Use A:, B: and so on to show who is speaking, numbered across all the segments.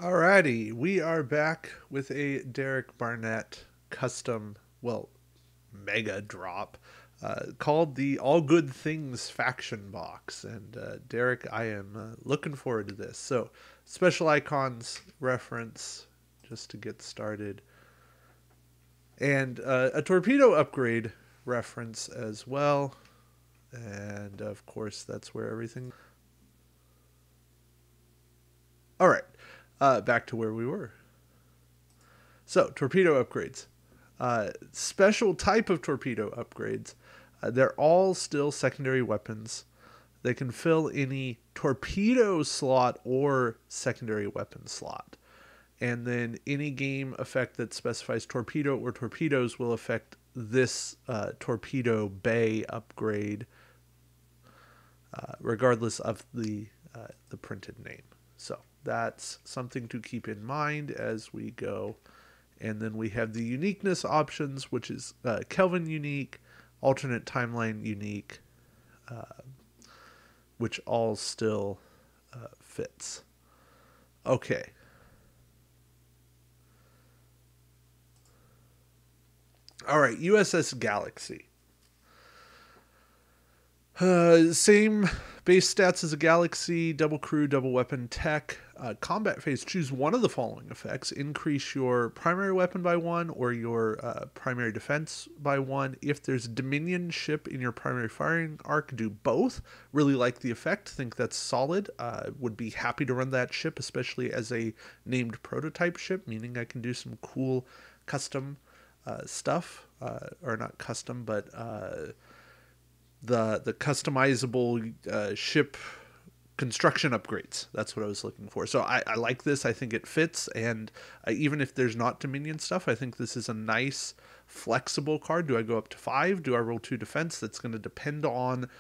A: Alrighty, we are back with a Derek Barnett custom, well, mega drop called the All Good Things faction box. And Derek, I am looking forward to this. So, special icons reference just to get started, and a torpedo upgrade reference as well. And of course, that's where everything. All right, back to where we were. So, torpedo upgrades. Special type of torpedo upgrades. They're all still secondary weapons. They can fill any torpedo slot or secondary weapon slot. And then any game effect that specifies torpedo or torpedoes will affect this torpedo bay upgrade, regardless of the printed name. So that's something to keep in mind as we go. And then we have the uniqueness options, which is Kelvin unique, alternate timeline unique, which all still fits. Okay. All right, USS Galaxy. Same base stats as a Galaxy, double crew, double weapon tech. Combat phase, choose one of the following effects. Increase your primary weapon by one or your primary defense by one. If there's a Dominion ship in your primary firing arc, do both. Really like the effect. Think that's solid. Would be happy to run that ship, especially as a named prototype ship, meaning I can do some cool custom stuff. Or not custom, but the customizable ship construction upgrades. That's what I was looking for. So I like this. I think it fits. And even if there's not Dominion stuff, I think this is a nice flexible card. Do I go up to 5? Do I roll 2 defense? That's going to depend on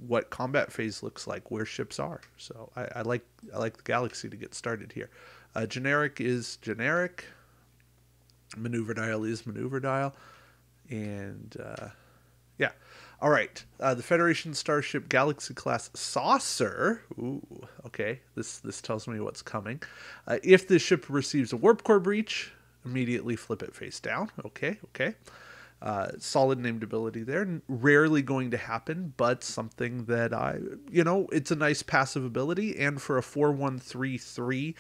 A: what combat phase looks like, where ships are. So I like the Galaxy to get started here. Generic is generic. Maneuver dial is maneuver dial. And yeah. All right. The Federation Starship Galaxy class Saucer. Ooh, okay. This tells me what's coming. If this ship receives a warp core breach, immediately flip it face down. Okay. Solid named ability there. Rarely going to happen, but something that it's a nice passive ability. And for a 4133,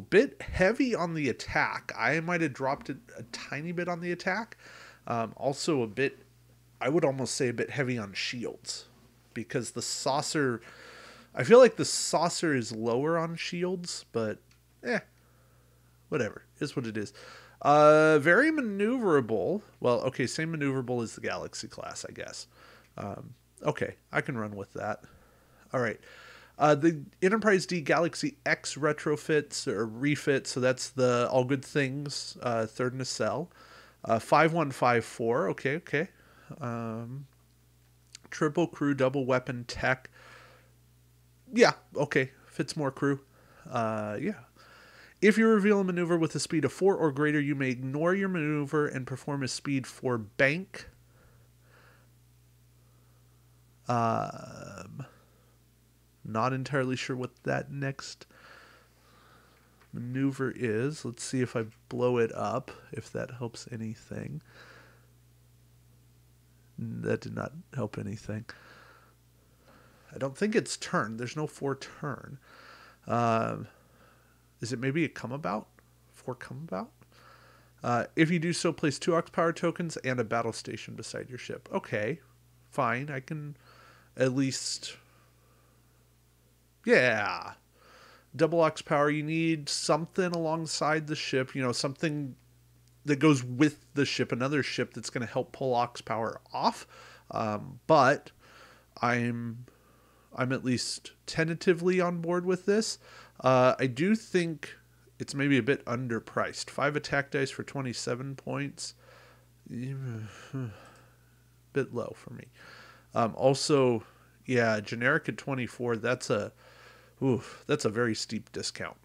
A: bit heavy on the attack. I might have dropped it a tiny bit on the attack. Also a bit, I would almost say a bit heavy on shields, because the saucer, I feel like the saucer is lower on shields, but whatever, is what it is. Very maneuverable. Well, okay, same maneuverable as the Galaxy class, I guess. Okay, I can run with that. All right. The Enterprise D Galaxy X retrofits or refits, so that's the All Good Things third nacelle. 5154, okay. Triple crew, double weapon tech. Yeah, okay, fits more crew. Yeah. If you reveal a maneuver with a speed of 4 or greater, you may ignore your maneuver and perform a speed 4 bank. Not entirely sure what that next maneuver is. Let's see if I blow it up, if that helps anything. That did not help anything. I don't think it's turn. There's no 4 turn. Is it maybe a come about? 4 come about? If you do so, place 2 aux power tokens and a battle station beside your ship. Okay, fine. I can at least... Yeah. Double aux power, you need something alongside the ship, something that goes with the ship, another ship that's going to help pull aux power off. But I'm at least tentatively on board with this. I do think it's maybe a bit underpriced. 5 attack dice for 27 points. Bit low for me. Also, yeah, generic at 24, that's a very steep discount.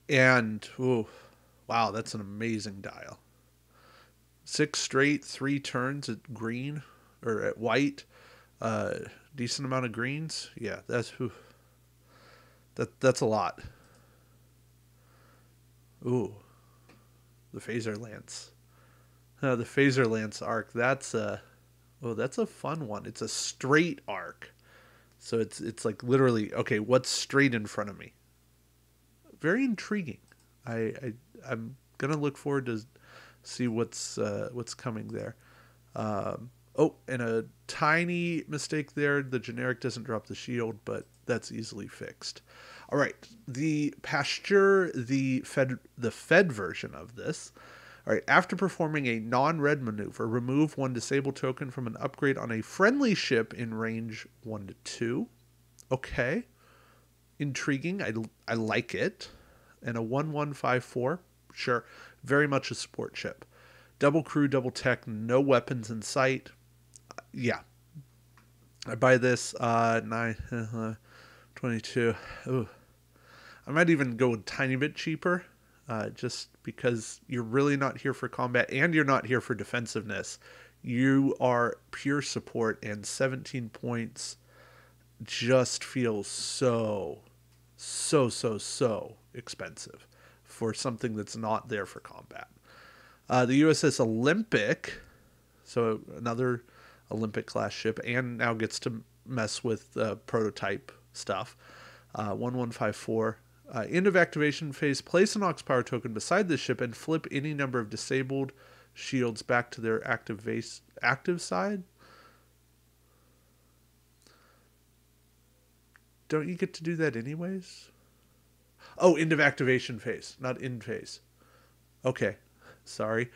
A: And, wow, that's an amazing dial. 6 straight, 3 turns at green, or at white. Decent amount of greens. Yeah, that's... That's a lot. Ooh, the Phaser Lance. The Phaser Lance arc. That's a fun one. It's a straight arc. So it's like literally, okay, what's straight in front of me? Very intriguing. I'm gonna look forward to see what's coming there. Oh, and a tiny mistake there. The generic doesn't drop the shield, but that's easily fixed. All right, the Pasteur, the Fed version of this. All right, after performing a non-red maneuver, remove one disabled token from an upgrade on a friendly ship in range 1 to 2. Okay, intriguing. I like it. And a 1154, sure, very much a support ship. Double crew, double tech, no weapons in sight. Yeah, I buy this. 22. Ooh. I might even go a tiny bit cheaper, just because you're really not here for combat and you're not here for defensiveness. You are pure support, and 17 points just feels so expensive for something that's not there for combat. The USS Olympic, so another Olympic class ship, and now gets to mess with prototype stuff. 1154. End of activation phase, place an Ox Power token beside the ship and flip any number of disabled shields back to their active side. Don't you get to do that anyways? Oh, end of activation phase, not end phase. Okay, sorry,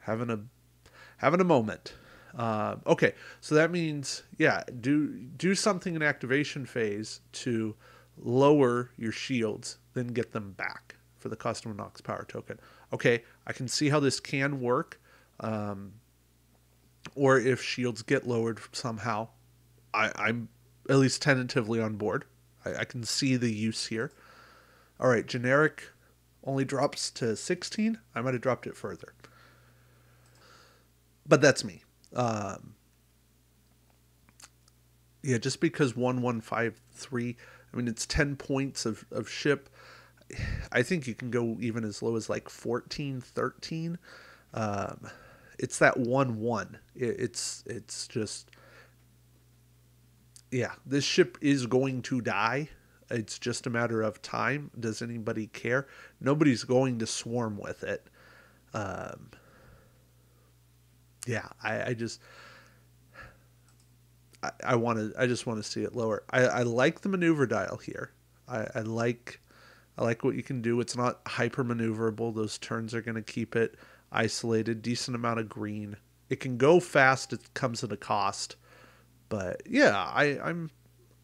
A: having a moment. Okay, so that means, yeah, do something in activation phase to lower your shields, then get them back for the cost of an Ox Power token. Okay, I can see how this can work. Or if shields get lowered somehow, I'm at least tentatively on board. I can see the use here. All right, generic only drops to 16. I might have dropped it further. But that's me. Yeah, just because 1153, I mean, it's 10 points of ship. I think you can go even as low as like 14, 13. It's that 1-1. It's just, yeah, this ship is going to die. It's just a matter of time. Does anybody care? Nobody's going to swarm with it. Yeah, I just want to see it lower. I like the maneuver dial here. I like what you can do. It's not hyper maneuverable. Those turns are going to keep it isolated. Decent amount of green. It can go fast. It comes at a cost. But yeah, I'm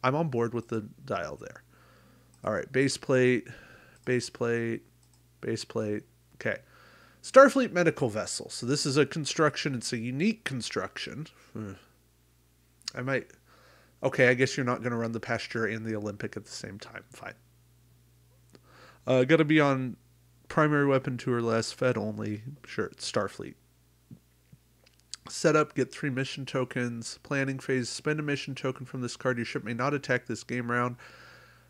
A: on board with the dial there. All right, base plate. Okay. Starfleet medical vessel. So this is a construction. It's a unique construction. Okay, I guess you're not going to run the Pasteur and the Olympic at the same time. Fine. Got to be on primary weapon 2 or less, fed only. Sure, it's Starfleet. Setup, get 3 mission tokens. Planning phase, spend a mission token from this card. Your ship may not attack this game round.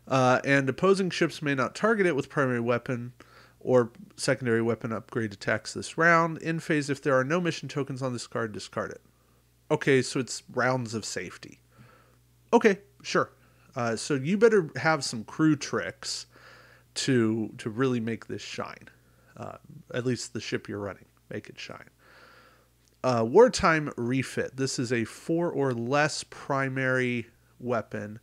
A: And opposing ships may not target it with primary weapon or secondary weapon upgrade attacks this round. In phase, if there are no mission tokens on this card, discard it. Okay, so it's rounds of safety. Okay, sure. So you better have some crew tricks to really make this shine. At least the ship you're running, make it shine. Wartime refit. This is a 4 or less primary weapon.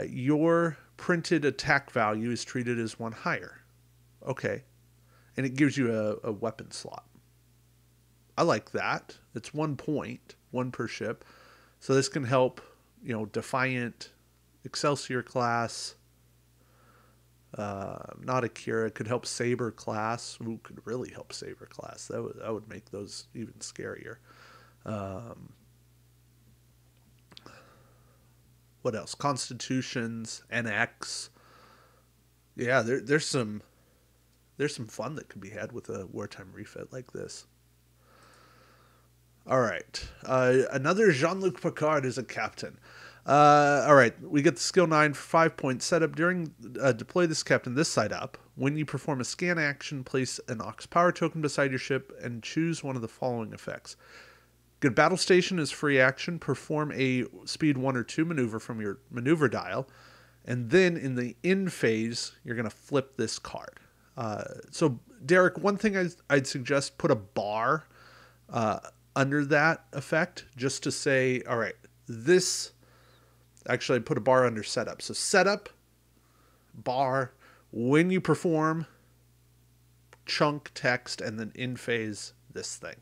A: Your printed attack value is treated as 1 higher. Okay. And it gives you a weapon slot. I like that. It's 1 point, 1 per ship. So this can help, Defiant, Excelsior class, not Akira. Could help Saber class. Ooh, could really help Saber class. That would make those even scarier. What else? Constitutions, NX. Yeah, there's some fun that could be had with a wartime refit like this. All right. Another Jean-Luc Picard is a captain. All right, we get the skill 9 for 5 point setup. During deploy this captain this side up. When you perform a scan action, place an Ox power token beside your ship and choose one of the following effects. Get battle station as free action. Perform a speed 1 or 2 maneuver from your maneuver dial. And then in the end phase, you're going to flip this card. So, Derek, one thing I'd suggest, put a bar under that effect just to say, all right, this... Actually, I put a bar under setup. So setup, bar, when you perform, chunk text, and then in phase this thing.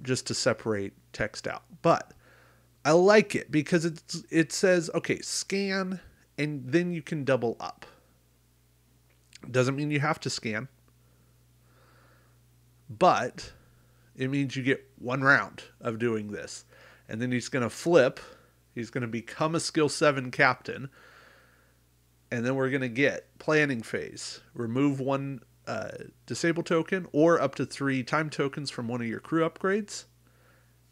A: Just to separate text out. But I like it because it says, okay, scan, and then you can double up. Doesn't mean you have to scan. But it means you get one round of doing this. And then he's going to flip. He's going to become a skill 7 captain. And then we're going to get planning phase. Remove 1 disable token or up to 3 time tokens from one of your crew upgrades.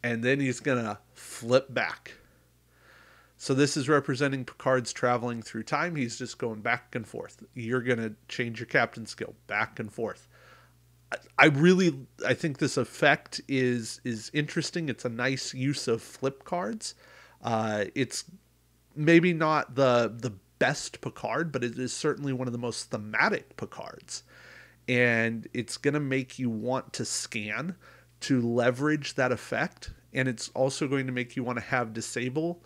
A: And then he's going to flip back. So this is representing Picard's traveling through time. He's just going back and forth. You're going to change your captain skill back and forth. I think this effect is interesting. It's a nice use of flip cards. It's maybe not the best Picard, but it is certainly one of the most thematic Picards. And it's going to make you want to scan to leverage that effect. And it's also going to make you want to have disable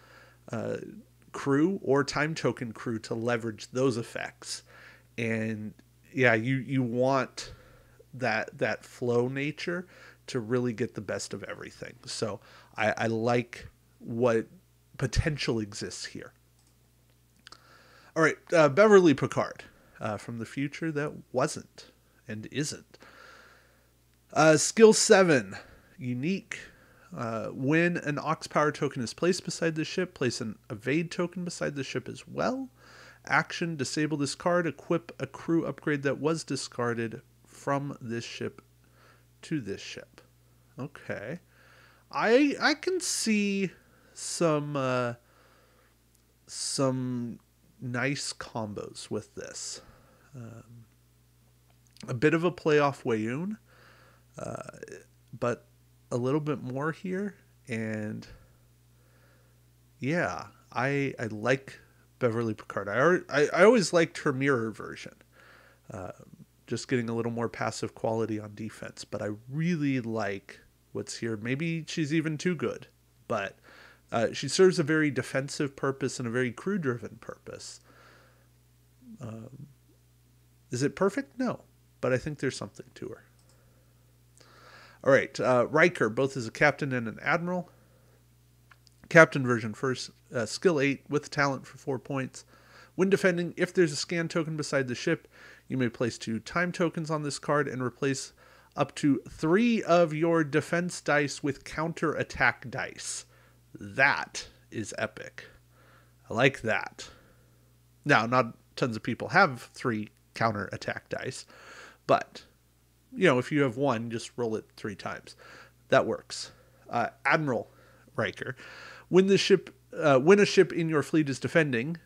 A: crew or time token crew to leverage those effects. And yeah, you want that flow nature to really get the best of everything. So I like what potential exists here. All right, Beverly Picard from the future that wasn't and isn't. Skill 7, unique. When an Ox power token is placed beside the ship, place an evade token beside the ship as well. Action, disable this card, equip a crew upgrade that was discarded from this ship to this ship. Okay. I can see some nice combos with this. A bit of a playoff Wayoon, but a little bit more here. And yeah, I like Beverly Picard. I always liked her mirror version. Just getting a little more passive quality on defense. But I really like what's here. Maybe she's even too good. But she serves a very defensive purpose and a very crew-driven purpose. Is it perfect? No. But I think there's something to her. All right. Riker, both as a captain and an admiral. Captain version first. Skill 8 with talent for 4 points. When defending, if there's a scan token beside the ship, you may place 2 time tokens on this card and replace up to 3 of your defense dice with counter attack dice. That is epic. I like that. Now, not tons of people have 3 counter attack dice, but if you have 1, just roll it 3 times. That works. Admiral Riker, when a ship in your fleet is defending,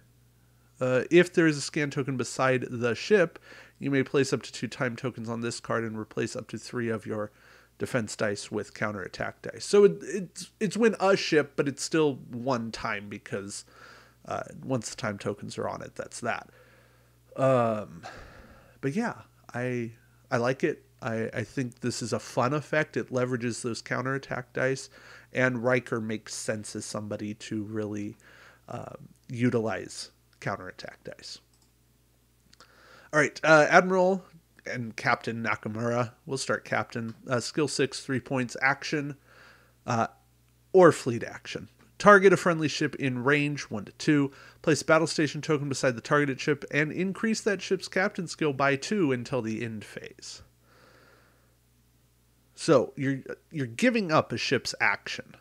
A: if there is a scan token beside the ship, you may place up to 2 time tokens on this card and replace up to 3 of your defense dice with counter attack dice. So it's when a ship, but it's still 1 time because once the time tokens are on it, that's that. But yeah, I like it. I think this is a fun effect. It leverages those counter attack dice, and Riker makes sense as somebody to really utilize counterattack dice. All right, Admiral and Captain Nakamura. We'll start Captain. Skill 6, 3 points. Action or fleet action. Target a friendly ship in range 1 to 2. Place battle station token beside the targeted ship and increase that ship's captain skill by 2 until the end phase. So you're giving up a ship's action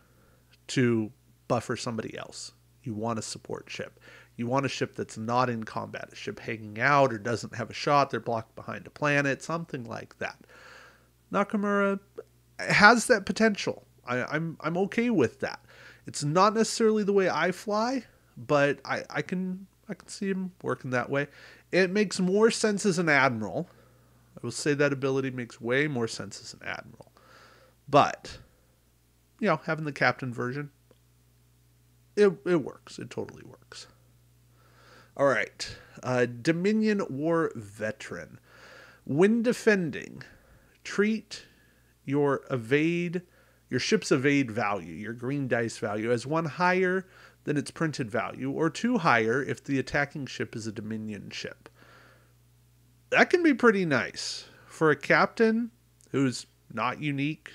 A: to buffer somebody else. You want a support ship. You want a ship that's not in combat, a ship hanging out or doesn't have a shot, they're blocked behind a planet, something like that. Nakamura has that potential. I'm okay with that. It's not necessarily the way I fly, but I can see him working that way. It makes more sense as an admiral. I will say that ability makes way more sense as an admiral. But, having the captain version, it works. It totally works. All right. Dominion War Veteran. When defending, treat your ship's evade value, your green dice value, as 1 higher than its printed value, or 2 higher if the attacking ship is a Dominion ship. That can be pretty nice. For a captain who's not unique,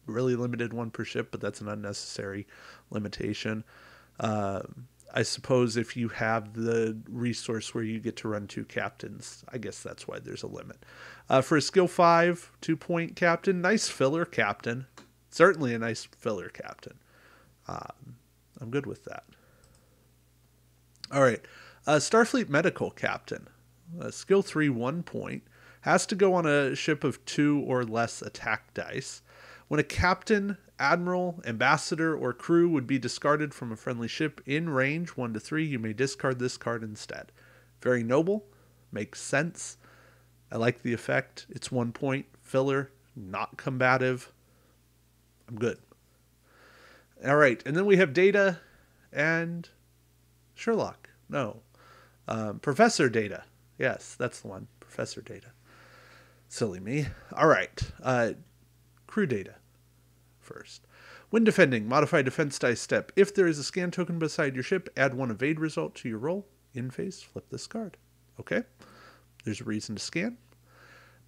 A: really limited 1 per ship, but that's an unnecessary limitation. I suppose if you have the resource where you get to run 2 captains, I guess that's why there's a limit. For a skill 5, 2-point captain, nice filler captain. Certainly a nice filler captain. I'm good with that. All right. Starfleet medical captain. Skill 3, 1 point. Has to go on a ship of 2 or less attack dice. When a captain, admiral, ambassador, or crew would be discarded from a friendly ship in range 1 to 3, you may discard this card instead. Very noble. Makes sense. I like the effect. It's 1 point. Filler. Not combative. I'm good. All right. And then we have Data and Sherlock. No. Professor Data. Yes, that's the one. Professor Data. Silly me. All right. Crew Data first. When defending, modify defense dice step. If there is a scan token beside your ship, add 1 evade result to your roll. In phase, flip this card. Okay. There's a reason to scan.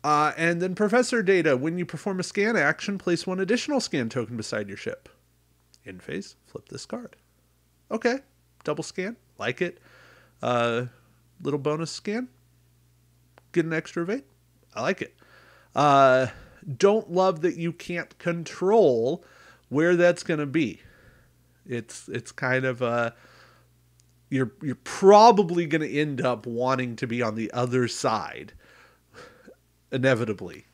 A: And then Professor Data. When you perform a scan action, place 1 additional scan token beside your ship. In phase, flip this card. Okay. Double scan. Like it. Little bonus scan. Get an extra evade. I like it. Don't love that you can't control where that's going to be. It's kind of you're probably going to end up wanting to be on the other side, inevitably.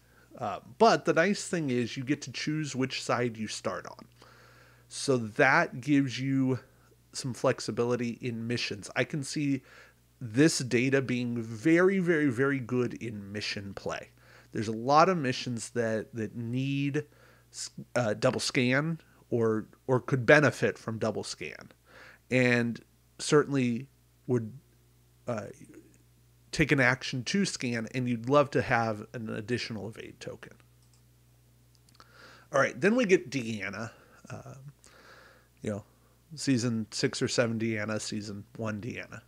A: But the nice thing is you get to choose which side you start on. So that gives you some flexibility in missions. I can see this Data being very, very, very good in mission play. There's a lot of missions that need double scan or could benefit from double scan, and certainly would take an action to scan, and you'd love to have an additional evade token. All right, then we get Deanna. Season 6 or 7 Deanna, season 1 Deanna.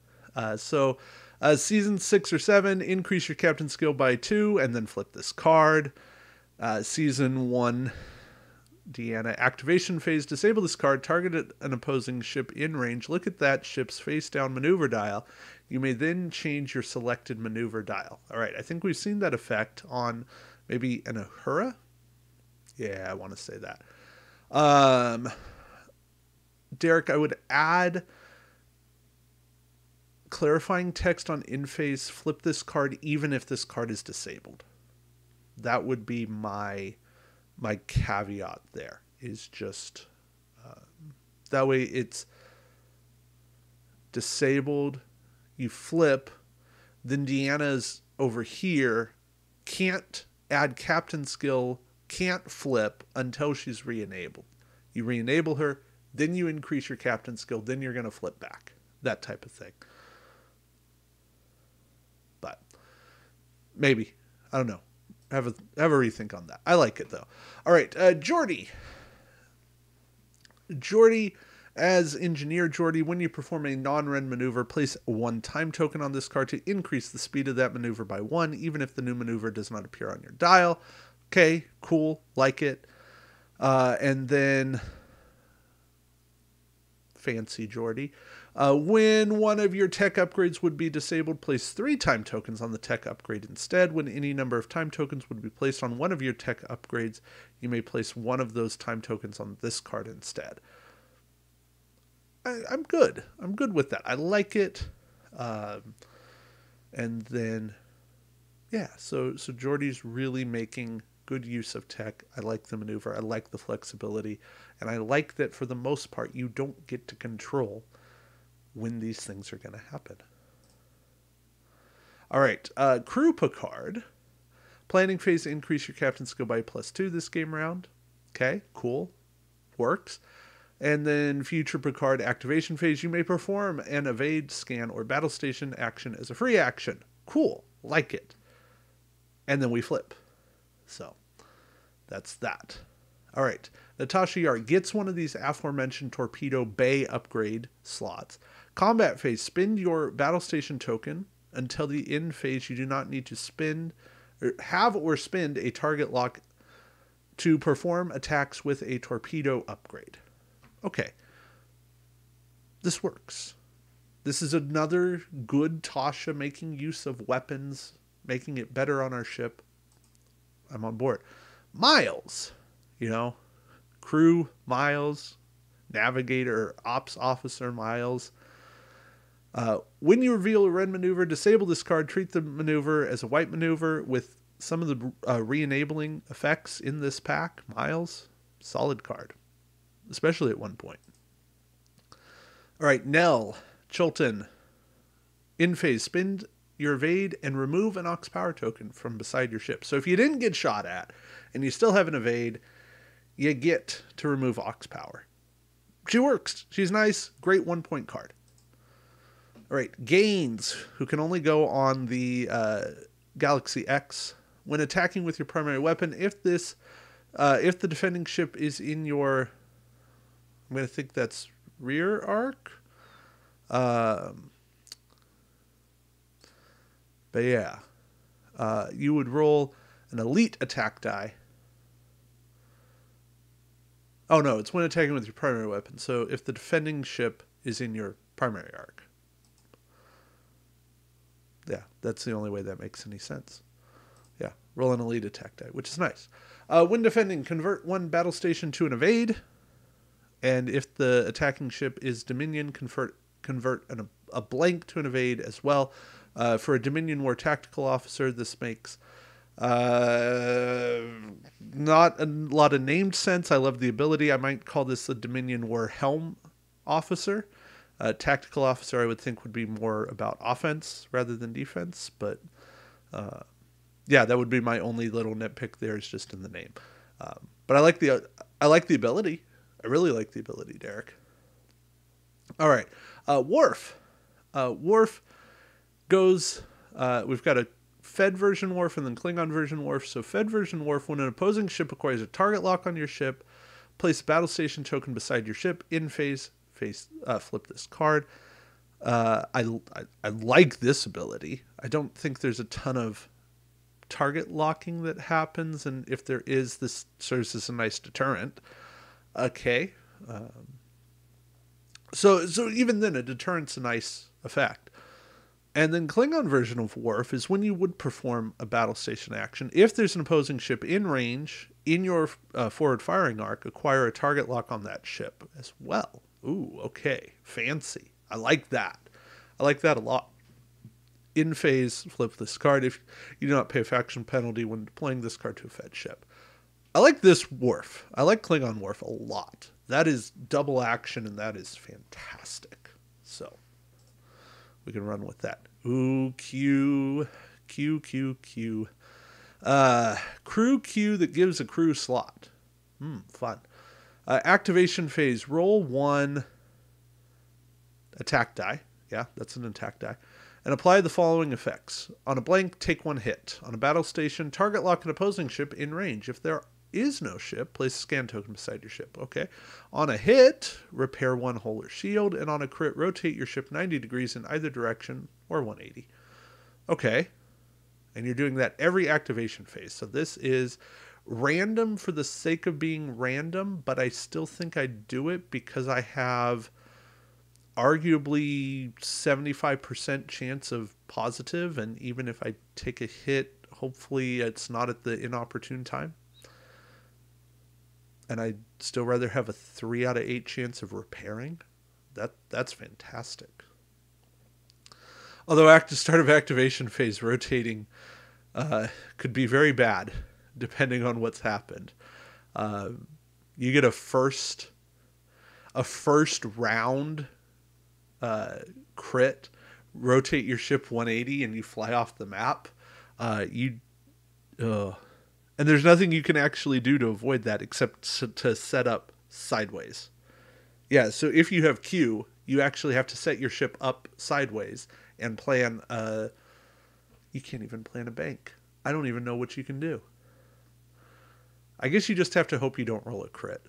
A: Season 6 or 7, increase your captain skill by 2, and then flip this card. Season 1 Deanna, activation phase, disable this card, target an opposing ship in range, look at that ship's face down maneuver dial. You may then change your selected maneuver dial. All right, I think we've seen that effect on maybe an Uhura. Yeah, I want to say that. Derek, I would add clarifying text on in-phase, flip this card even if this card is disabled. That would be my caveat there, is just that way it's disabled, you flip, then Deanna's over here, can't add captain skill, can't flip until she's re-enabled. You re-enable her, then you increase your captain skill, then you're going to flip back. That type of thing. But maybe. I don't know. Have a rethink on that. I like it, though. All right. Geordi. Geordi, as Engineer Geordi, when you perform a non-rend maneuver, place 1 time token on this card to increase the speed of that maneuver by 1, even if the new maneuver does not appear on your dial. Okay, cool. Like it. And then fancy Geordi. When one of your tech upgrades would be disabled, place 3 time tokens on the tech upgrade instead. When any number of time tokens would be placed on one of your tech upgrades, you may place 1 of those time tokens on this card instead. I'm good. I'm good with that. I like it. And then, yeah, so Geordi's really making good use of tech. I like the maneuver. I like the flexibility. And I like that for the most part, you don't get to control when these things are going to happen. All right. Crew Picard. Planning phase, increase your captain's skill by +2 this game round. Okay, cool. Works. And then future Picard activation phase, you may perform an evade, scan, or battle station action as a free action. Cool. Like it. And then we flip. So, that's that. All right. Natasha Yar gets one of these aforementioned Torpedo Bay upgrade slots. Combat phase, spend your battle station token until the end phase. You do not need to spend, or have or spend a target lock to perform attacks with a torpedo upgrade. Okay. This works. This is another good Tasha making use of weapons, making it better on our ship. I'm on board. Miles, crew Miles, navigator, ops officer Miles. When you reveal a red maneuver, disable this card. Treat the maneuver as a white maneuver with some of the re-enabling effects in this pack. Miles, solid card, especially at one point. All right, Nell, Chilton, in phase, spend your evade and remove an Aux power token from beside your ship. So if you didn't get shot at and you still have an evade, you get to remove Aux power. She works. She's nice. Great 1-point card. All right, Gaines, who can only go on the Galaxy X. When attacking with your primary weapon, if the defending ship is in your, I'm going to think that's rear arc. But yeah, you would roll an elite attack die. Oh no, it's when attacking with your primary weapon. So if the defending ship is in your primary arc. Yeah, that's the only way that makes any sense. Yeah, roll an elite attack die, which is nice. When defending, convert one battle station to an evade. And if the attacking ship is Dominion, convert a blank to an evade as well. For a Dominion War Tactical Officer, this makes not a lot of named sense. I love the ability. I might call this a Dominion War Helm Officer. Tactical Officer, I would think, would be more about offense rather than defense. But yeah, that would be my only little nitpick there, is just in the name. But I like the ability. I really like the ability, Derek. All right. Worf. Worf goes, we've got a Fed version Worf and then Klingon version Worf. So Fed version Worf, when an opposing ship acquires a target lock on your ship, place a battle station token beside your ship. In phase, flip this card. I like this ability. I don't think there's a ton of target locking that happens, and if there is, this serves as a nice deterrent. Okay. So even then, a deterrent's a nice effect. And then Klingon version of Worf is when you would perform a battle station action. If there's an opposing ship in range in your forward firing arc, acquire a target lock on that ship as well. Ooh, okay. Fancy. I like that. I like that a lot. In phase, flip this card if you do not pay a faction penalty when deploying this card to a Fed ship. I like this Worf. I like Klingon Worf a lot. That is double action, and that is fantastic. So we can run with that. Ooh, Q. Crew Q that gives a crew slot. Fun. Activation phase. Roll one attack die. Yeah, that's an attack die. And apply the following effects. On a blank, take one hit. On a battle station, target lock an opposing ship in range. If there is no ship, place a scan token beside your ship. Okay. On a hit, repair one hull or shield. And on a crit, rotate your ship 90 degrees in either direction or 180. Okay. And you're doing that every activation phase. So this is random for the sake of being random, but I still think I'd do it because I have arguably 75% chance of positive, and even if I take a hit, hopefully it's not at the inopportune time. And I'd still rather have a 3 out of 8 chance of repairing. That's fantastic. Although start of activation phase rotating could be very bad. depending on what's happened. You get a first round crit, rotate your ship 180, and you fly off the map. And there's nothing you can actually do to avoid that except to set up sideways. Yeah, so if you have Q, you actually have to set your ship up sideways and plan you can't even plan a bank. I don't even know what you can do. I guess you just have to hope you don't roll a crit.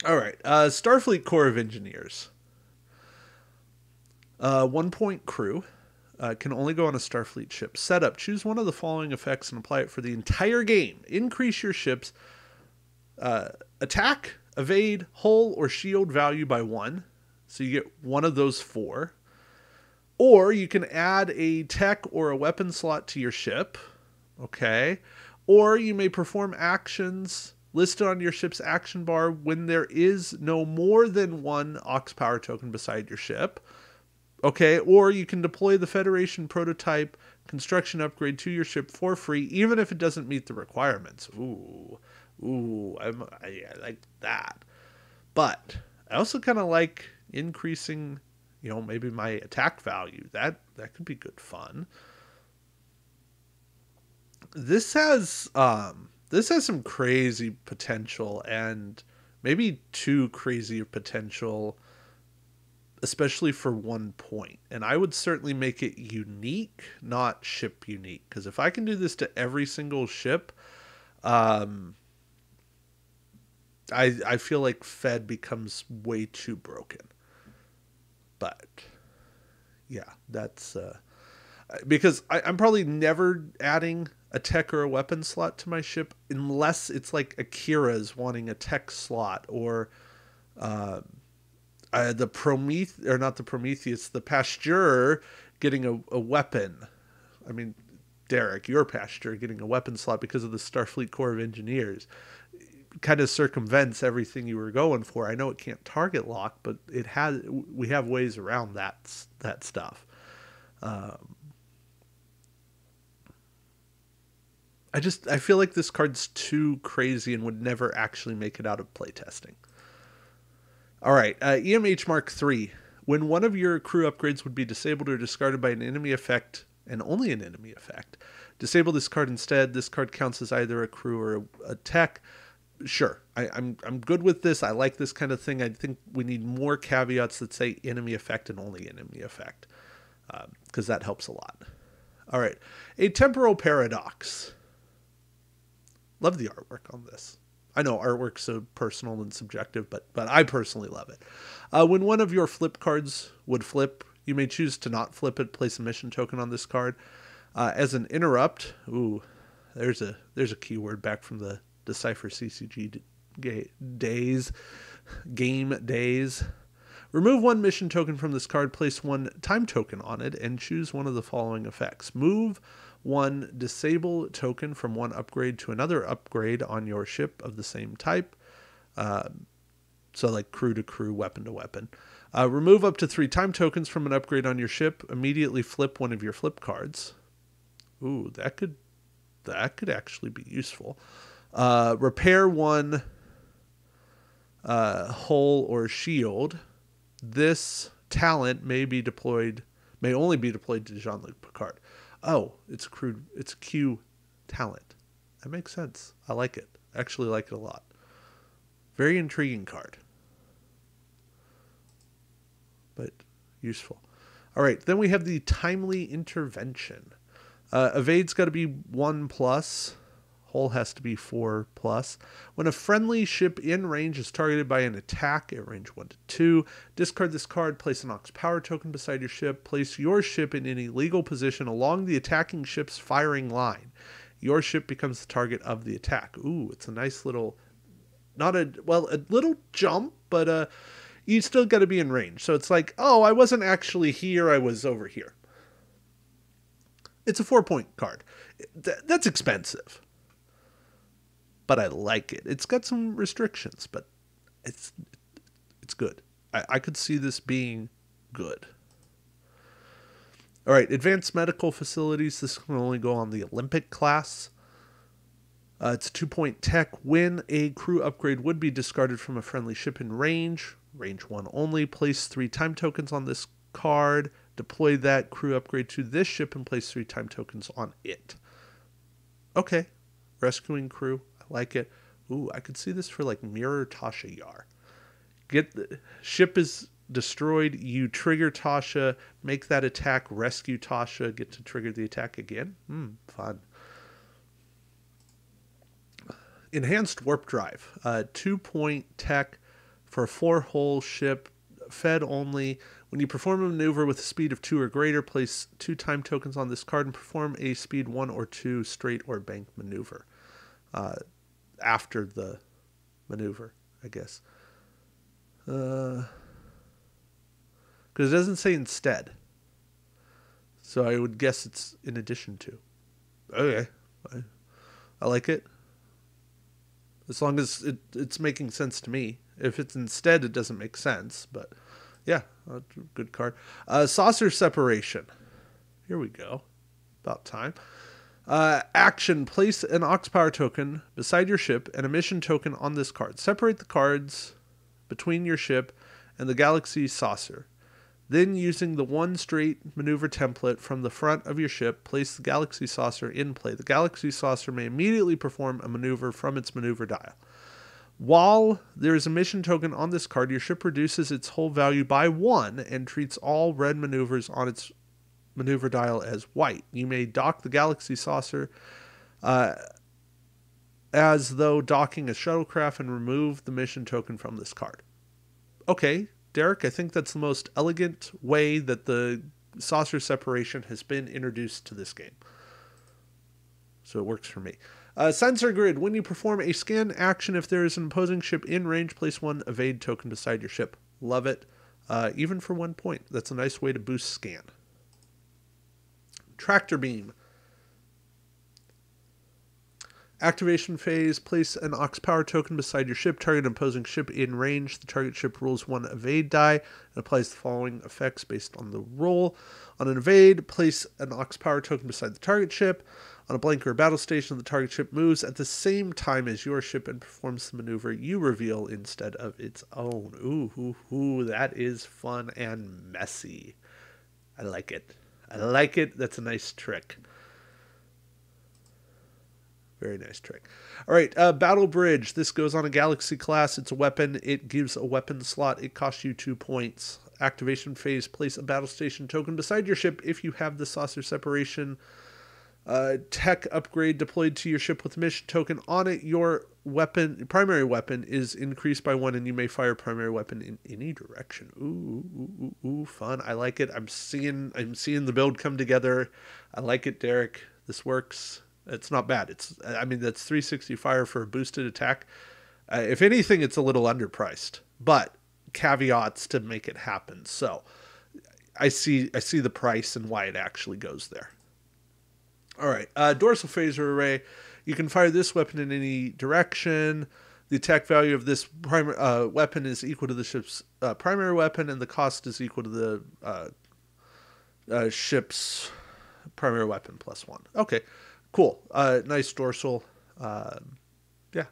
A: All right, Starfleet Corps of Engineers. 1 point crew. Can only go on a Starfleet ship. Setup. Choose one of the following effects and apply it for the entire game. Increase your ship's attack, evade, hull, or shield value by 1. So you get one of those 4. Or you can add a tech or a weapon slot to your ship. Okay. Or you may perform actions listed on your ship's action bar when there is no more than 1 aux power token beside your ship. Okay, or you can deploy the Federation prototype construction upgrade to your ship for free, even if it doesn't meet the requirements. Ooh, I like that. But I also kind of like increasing, maybe my attack value. That could be good fun. This has some crazy potential, and maybe too crazy potential, especially for 1 point. And I would certainly make it unique, not ship unique. Because if I can do this to every single ship, I feel like Fed becomes way too broken. But yeah, that's because I'm probably never adding a tech or a weapon slot to my ship unless it's like Akira's wanting a tech slot, or the Pasteur getting a weapon. I mean, Derek, your Pasteur getting a weapon slot because of the Starfleet Corps of Engineers kind of circumvents everything you were going for. I know it can't target lock, but we have ways around that stuff. I feel like this card's too crazy and would never actually make it out of playtesting. All right, EMH Mark III. When one of your crew upgrades would be disabled or discarded by an enemy effect, and only an enemy effect, disable this card instead. This card counts as either a crew or a tech. Sure, I'm good with this. I like this kind of thing. I think we need more caveats that say enemy effect and only enemy effect, because that helps a lot. All right, a temporal paradox. Love the artwork on this. I know artwork's so personal and subjective, but I personally love it. When one of your flip cards would flip, you may choose to not flip it. Place a mission token on this card. As an interrupt, there's a keyword back from the Decipher CCG game days. Remove 1 mission token from this card. Place 1 time token on it and choose one of the following effects. Move 1 disable token from 1 upgrade to another upgrade on your ship of the same type. So like crew to crew, weapon to weapon. Remove up to 3 time tokens from an upgrade on your ship. Immediately flip one of your flip cards. Ooh, that could actually be useful. Repair 1 hull or shield. This talent may only be deployed to Jean-Luc Picard. Oh, it's a Q talent. That makes sense. I like it. I actually like it a lot. Very intriguing card. But useful. All right, then we have the timely intervention. Evade's got to be 1+. Hull has to be 4+. When a friendly ship in range is targeted by an attack at range 1 to 2, discard this card, place an aux power token beside your ship, place your ship in any legal position along the attacking ship's firing line. Your ship becomes the target of the attack. Ooh, it's a nice little, a little jump, but you still got to be in range. So it's like, oh, I wasn't actually here, I was over here. It's a 4-point card. That's expensive. But I like it. It's got some restrictions, but it's good. I could see this being good. All right, advanced medical facilities. This can only go on the Olympic class. It's a 2-point tech. When a crew upgrade would be discarded from a friendly ship in range 1 only, place 3 time tokens on this card. Deploy that crew upgrade to this ship and place 3 time tokens on it. Okay. Rescuing crew. I like it. Ooh, I could see this for like Mirror Tasha Yar. Get the ship is destroyed. You trigger Tasha, make that attack, rescue Tasha, get to trigger the attack again. Fun. Enhanced warp drive. 2-point tech for a 4-hull ship, fed only. When you perform a maneuver with a speed of 2 or greater, place 2 time tokens on this card and perform a speed 1 or 2 straight or bank maneuver. After the maneuver, I guess. Because it doesn't say instead. So I would guess it's in addition to. Okay. I like it. As long as it's making sense to me. If it's instead, it doesn't make sense. But yeah, good card. Saucer separation. Here we go. About time. Action. Place an Ox Power token beside your ship and a mission token on this card. Separate the cards between your ship and the Galaxy Saucer. Then, using the 1 straight maneuver template from the front of your ship, place the Galaxy Saucer in play. The Galaxy Saucer may immediately perform a maneuver from its maneuver dial. While there is a mission token on this card, your ship reduces its hull value by 1 and treats all red maneuvers on its maneuver dial as white. You may dock the Galaxy Saucer as though docking a shuttlecraft and remove the mission token from this card. Okay, Derek, I think that's the most elegant way that the saucer separation has been introduced to this game. So it works for me. Sensor grid. When you perform a scan action, if there is an opposing ship in range, place 1 evade token beside your ship. Love it. Even for 1 point. That's a nice way to boost scan. Tractor beam. Activation phase. Place an Ox Power token beside your ship. Target an opposing ship in range. The target ship rolls 1 evade die and applies the following effects based on the roll. On an evade, place an Ox Power token beside the target ship. On a blank or battle station, the target ship moves at the same time as your ship and performs the maneuver you reveal instead of its own. Ooh, that is fun and messy. I like it. I like it. That's a nice trick. Very nice trick. All right, Battle Bridge. This goes on a Galaxy class. It's a weapon. It gives a weapon slot. It costs you 2 points. Activation phase. Place a battle station token beside your ship if you have the saucer separation tech upgrade deployed to your ship with a mission token on it. Your primary weapon is increased by 1, and you may fire primary weapon in any direction. Ooh, fun. I like it. I'm seeing the build come together. I like it, Derek. This works. It's not bad. That's 360 fire for a boosted attack. If anything, it's a little underpriced, but caveats to make it happen. So I see the price and why it actually goes there. All right, dorsal phaser array. You can fire this weapon in any direction. The attack value of this weapon is equal to the ship's primary weapon, and the cost is equal to the ship's primary weapon plus 1. Okay, cool. Nice dorsal. Yeah,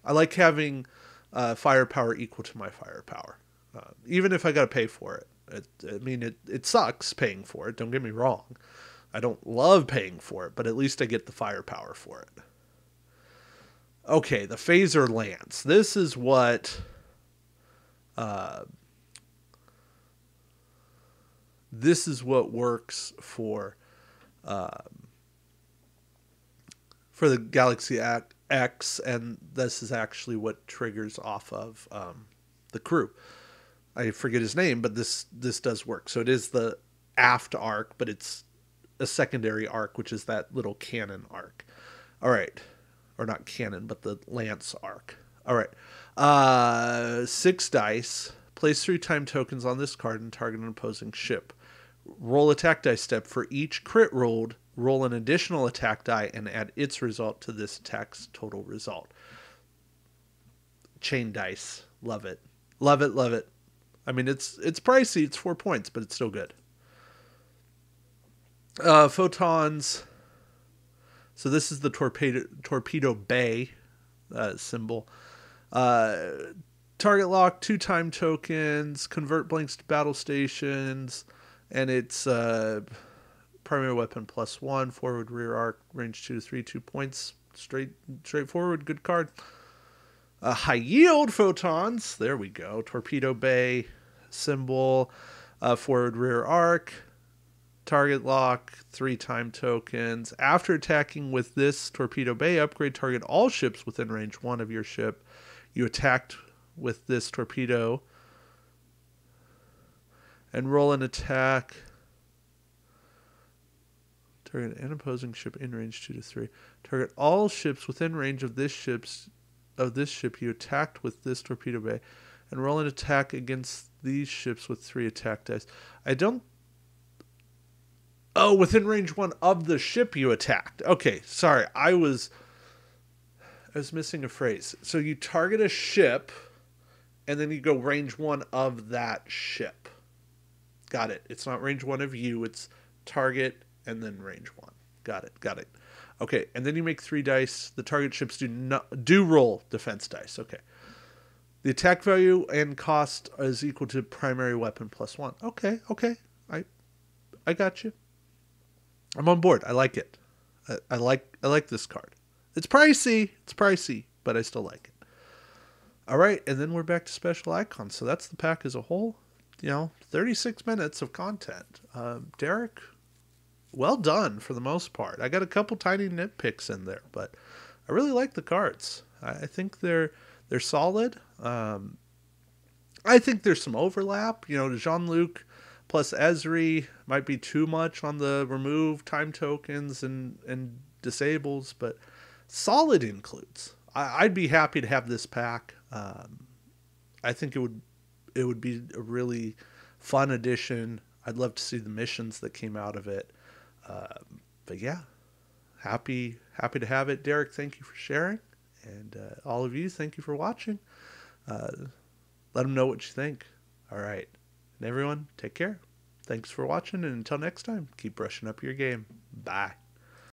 A: I like having firepower equal to my firepower, even if I got to pay for it. It sucks paying for it. Don't get me wrong. I don't love paying for it, but at least I get the firepower for it. Okay, the phaser lance. This is what works for the Galaxy X, and this is actually what triggers off of the crew. I forget his name, but this does work. So it is the aft arc, but it's a secondary arc, which is that little cannon arc. All right. Or not cannon, but the lance arc. All right. 6 dice. Place 3 time tokens on this card and target an opposing ship. Roll attack dice step. For each crit rolled, roll an additional attack die and add its result to this attack's total result. Chain dice. Love it. Love it, love it. I mean, it's pricey. It's 4 points, but it's still good. Photons. So this is the torpedo bay symbol. Target lock, 2 time tokens, convert blanks to battle stations, and it's primary weapon +1, forward rear arc, range 2 to 3, 2 points, straightforward, good card. High yield photons, there we go. Torpedo bay symbol, forward rear arc, target lock, 3 time tokens. After attacking with this torpedo bay upgrade, target all ships within range 1 of your ship. You attacked with this torpedo and roll an attack. Target an opposing ship in range 2 to 3. Target all ships within range of this ship you attacked with this torpedo bay, and roll an attack against these ships with 3 attack dice. Oh, within range 1 of the ship you attacked. Okay, sorry, I was missing a phrase. So you target a ship, and then you go range 1 of that ship. Got it. It's not range 1 of you. It's target and then range 1. Got it. Okay, and then you make 3 dice. The target ships do roll defense dice. Okay. The attack value and cost is equal to primary weapon +1. Okay. I got you. I'm on board. I like it. I like this card. It's pricey, but I still like it. All right, and then we're back to special icons. So that's the pack as a whole. 36 minutes of content. Derek, well done for the most part. I got a couple tiny nitpicks in there, but I really like the cards. I think they're solid. I think there's some overlap. Jean-Luc plus Ezri might be too much on the remove time tokens and disables, but solid includes. I'd be happy to have this pack. I think it would be a really fun addition. I'd love to see the missions that came out of it. But yeah, happy to have it. Derek, thank you for sharing. And all of you, thank you for watching. Let them know what you think. All right. And everyone, take care. Thanks for watching. And until next time, keep brushing up your game. Bye.